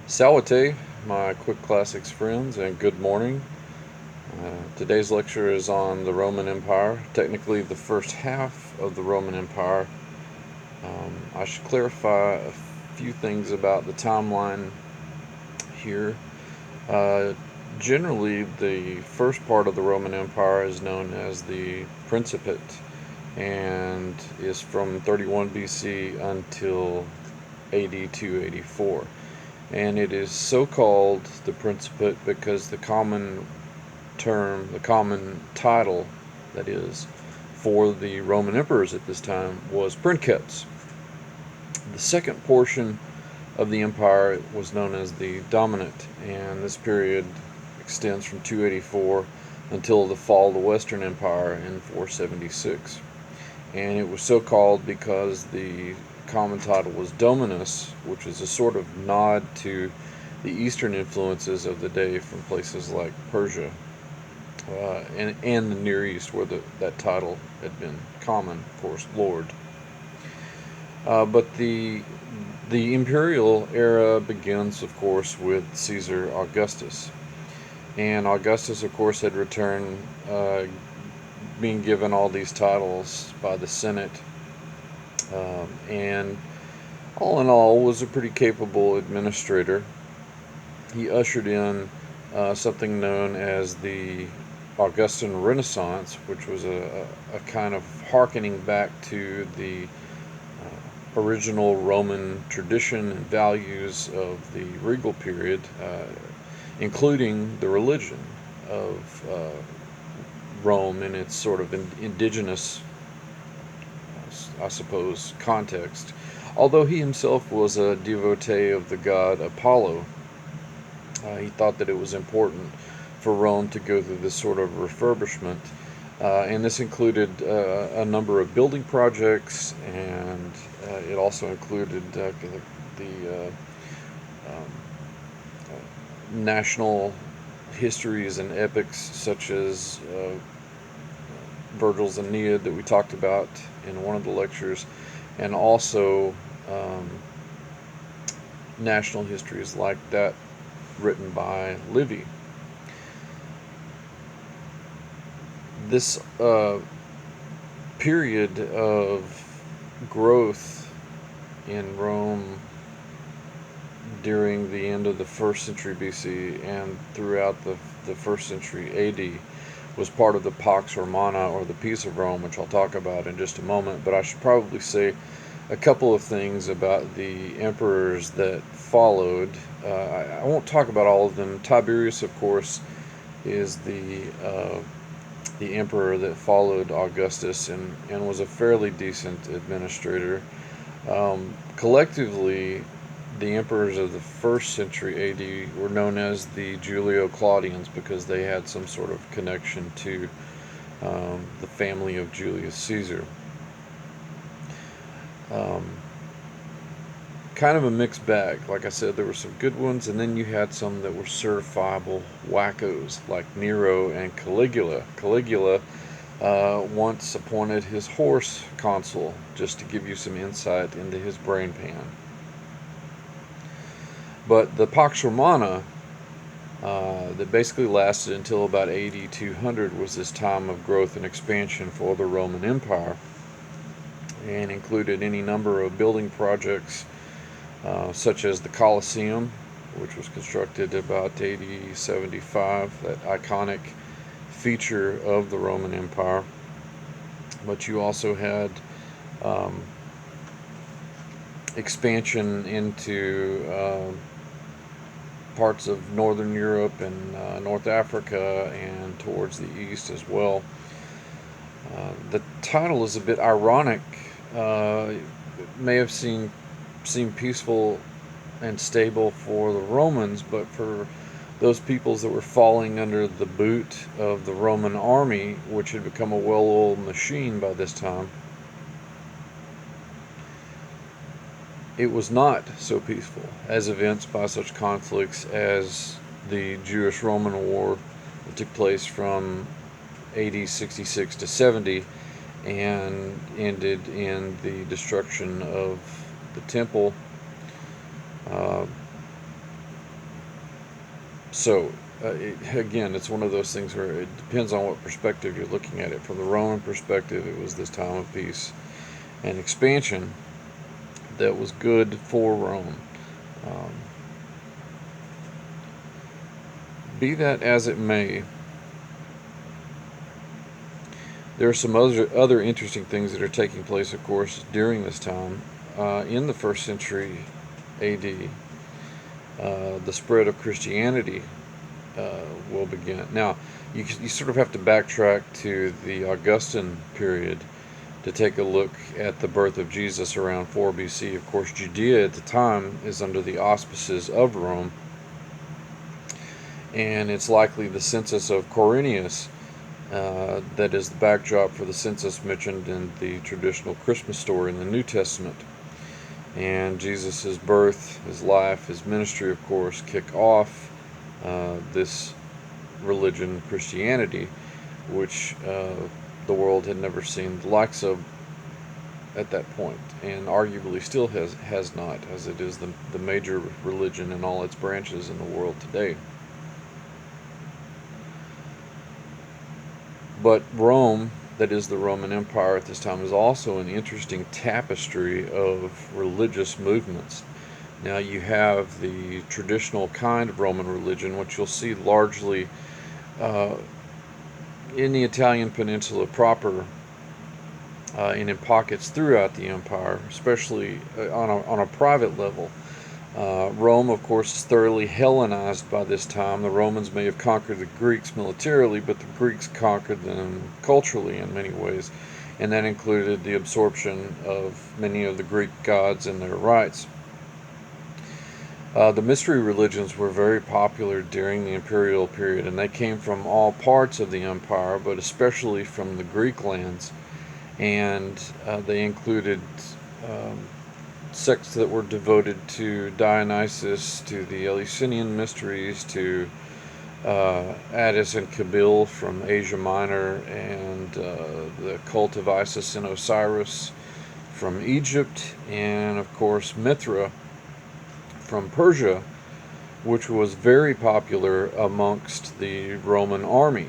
Salute, my Quick Classics friends, and good morning. Today's lecture is on the Roman Empire, technically the first half of the Roman Empire. I should clarify a few things about the timeline here. Uh, Generally, the first part of the Roman Empire is known as the Principate and is from 31 BC until AD 284. And it is so called the Principate because the common title, that is, for the Roman emperors at this time was Princeps. The second portion of the empire was known as the Dominate, and this period extends from 284 until the fall of the Western Empire in 476. And it was so called because the common title was Dominus, which is a sort of nod to the eastern influences of the day from places like Persia and the Near East, where that title had been common, of course, Lord. But the imperial era begins, of course, with Caesar Augustus. And Augustus, of course, had returned, being given all these titles by the Senate, and all in all was a pretty capable administrator. He ushered in something known as the Augustan Renaissance, which was a kind of hearkening back to the original Roman tradition and values of the regal period, including the religion of Rome in its sort of indigenous, I suppose, context. Although he himself was a devotee of the god Apollo, he thought that it was important for Rome to go through this sort of refurbishment. And this included a number of building projects, and it also included the national histories and epics such as Virgil's Aeneid that we talked about in one of the lectures, and also national histories like that written by Livy. This period of growth in Rome during the end of the first century BC and throughout the first century AD was part of the Pax Romana, or the Peace of Rome, which I'll talk about in just a moment. But I should probably say a couple of things about the emperors that followed. I won't talk about all of them. Tiberius, of course, is the emperor that followed Augustus and was a fairly decent administrator. Collectively, the emperors of the first century AD were known as the Julio-Claudians because they had some sort of connection to the family of Julius Caesar. Um, Kind of a mixed bag. Like I said, there were some good ones, and then you had some that were certifiable wackos, like Nero and Caligula. Caligula once appointed his horse consul, just to give you some insight into his brain pan. But the Pax Romana, that basically lasted until about AD 200, was this time of growth and expansion for the Roman Empire, and included any number of building projects such as the Colosseum, which was constructed about AD 75, that iconic feature of the Roman Empire. But you also had um, expansion into parts of Northern Europe and North Africa and towards the east as well. The title is a bit ironic. It may have seemed peaceful and stable for the Romans, but for those peoples that were falling under the boot of the Roman army, which had become a well-oiled machine by this time, it was not so peaceful, as evinced by such conflicts as the Jewish-Roman War that took place from AD 66 to 70 and ended in the destruction of the temple, uh, Again, it's one of those things where it depends on what perspective you're looking at it. From the Roman perspective, it was this time of peace and expansion that was good for Rome. Um, be that as it may, there are some other interesting things that are taking place, of course, during this time. In the 1st century AD, the spread of Christianity will begin. Now, you sort of have to backtrack to the Augustan period to take a look at the birth of Jesus around 4 BC. Of course, Judea at the time is under the auspices of Rome, and it's likely the census of Quirinius that is the backdrop for the census mentioned in the traditional Christmas story in the New Testament. And Jesus' birth, his life, his ministry, of course, kick off this religion, Christianity, which the world had never seen the likes of at that point, and arguably still has not, as it is the major religion in all its branches in the world today. But Rome, that is the Roman Empire at this time, is also an interesting tapestry of religious movements. Now you have the traditional kind of Roman religion, which you'll see largely in the Italian peninsula proper, and in pockets throughout the empire, especially on a private level. Rome, of course, is thoroughly Hellenized by this time. The Romans may have conquered the Greeks militarily, but the Greeks conquered them culturally in many ways, and that included the absorption of many of the Greek gods and their rites. The mystery religions were very popular during the imperial period, and they came from all parts of the empire, but especially from the Greek lands, and they included sects that were devoted to Dionysus, to the Eleusinian mysteries, to Attis and Kabil from Asia Minor, and the cult of Isis and Osiris from Egypt, and of course Mithra from Persia, which was very popular amongst the Roman army.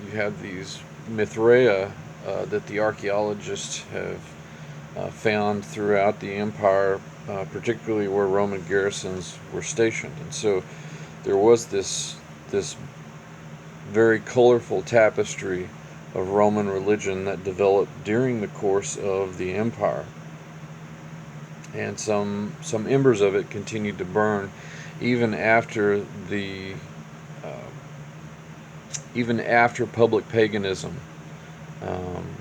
You have these Mithraea that the archaeologists have found throughout the empire, particularly where Roman garrisons were stationed. And so there was this very colorful tapestry of Roman religion that developed during the course of the empire. And some embers of it continued to burn even after public paganism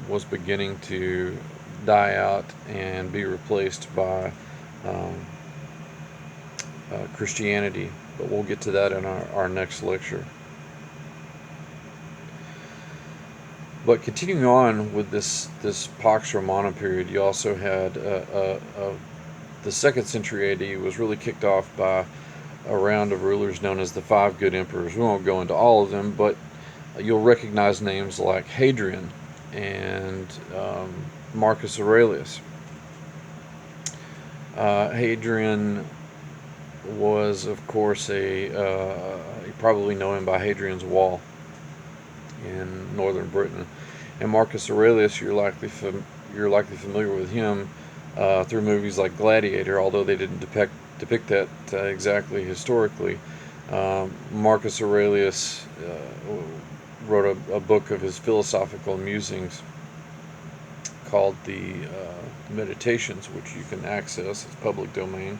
was beginning to die out and be replaced by Christianity. But we'll get to that in our next lecture. But continuing on with this Pax Romana period, you also had the 2nd century AD was really kicked off by a round of rulers known as the 5 Good Emperors. We won't go into all of them, but you'll recognize names like Hadrian and Marcus Aurelius. Hadrian was, of course, you probably know him by Hadrian's Wall in northern Britain, and Marcus Aurelius, you're likely familiar with him through movies like Gladiator, although they didn't depict that exactly historically. Marcus Aurelius wrote a book of his philosophical musings called the Meditations, which you can access. It's public domain.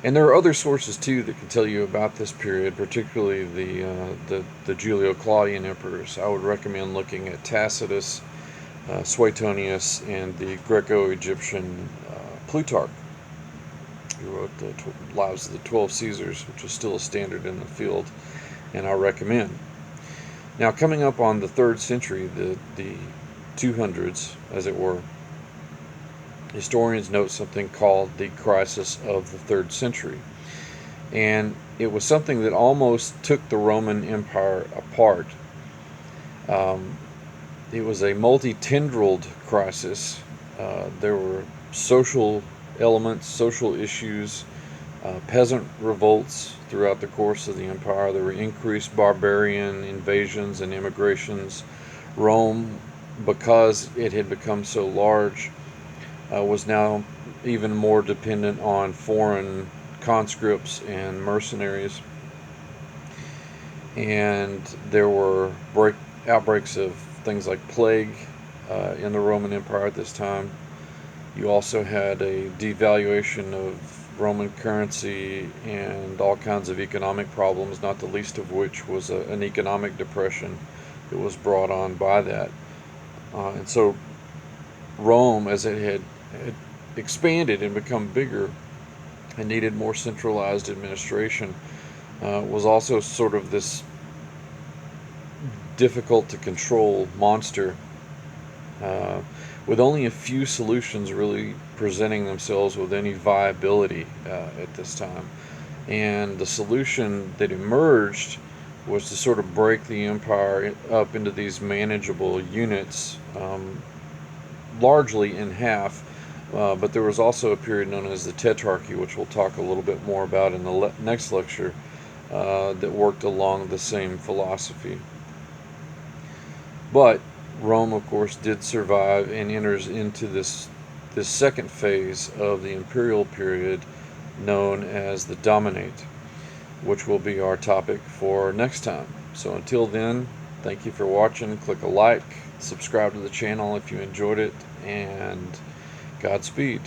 And there are other sources too that can tell you about this period, particularly the Julio-Claudian emperors. I would recommend looking at Tacitus, Suetonius, and the Greco-Egyptian Plutarch, who wrote the Lives of the 12 Caesars, which is still a standard in the field, and I recommend. Now, coming up on the 3rd century, the 200s, as it were, historians note something called the crisis of the 3rd century. And it was something that almost took the Roman Empire apart. It was a multi-tendrilled crisis. There were social elements, social issues peasant revolts throughout the course of the empire. There were increased barbarian invasions and immigrations. Rome, because it had become so large, was now even more dependent on foreign conscripts and mercenaries. And there were outbreaks of things like plague in the Roman Empire at this time. You also had a devaluation of Roman currency and all kinds of economic problems, not the least of which was an economic depression that was brought on by that. And so Rome, as it had expanded and become bigger and needed more centralized administration, was also sort of this difficult to control monster, uh, with only a few solutions really presenting themselves with any viability at this time. And the solution that emerged was to sort of break the empire up into these manageable units, largely in half. But there was also a period known as the Tetrarchy, which we'll talk a little bit more about in the next lecture, that worked along the same philosophy. But Rome, of course, did survive and enters into this second phase of the imperial period known as the Dominate, which will be our topic for next time. So until then, thank you for watching. Click a like, subscribe to the channel if you enjoyed it, and Godspeed.